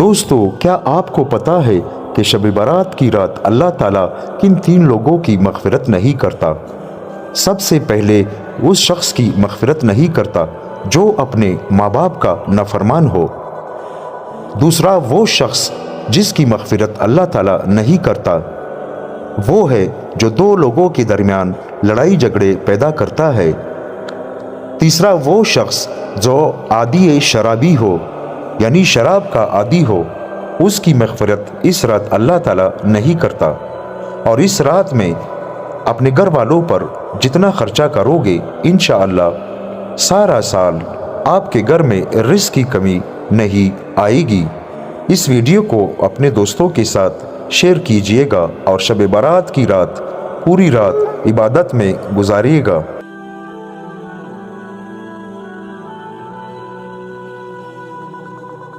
دوستو، کیا آپ کو پتا ہے کہ شب برات کی رات اللہ تعالیٰ کن 3 لوگوں کی مغفرت نہیں کرتا؟ سب سے پہلے اس شخص کی مغفرت نہیں کرتا جو اپنے ماں باپ کا نافرمان ہو۔ دوسرا وہ شخص جس کی مغفرت اللہ تعالیٰ نہیں کرتا وہ ہے جو 2 لوگوں کے درمیان لڑائی جھگڑے پیدا کرتا ہے۔ تیسرا وہ شخص جو عادی شرابی ہو، یعنی شراب کا عادی ہو، اس کی مغفرت اس رات اللہ تعالیٰ نہیں کرتا۔ اور اس رات میں اپنے گھر والوں پر جتنا خرچہ کرو گے انشاءاللہ سارا سال آپ کے گھر میں رزق کی کمی نہیں آئے گی۔ اس ویڈیو کو اپنے دوستوں کے ساتھ شیئر کیجئے گا اور شب برات کی رات پوری رات عبادت میں گزاریے گا۔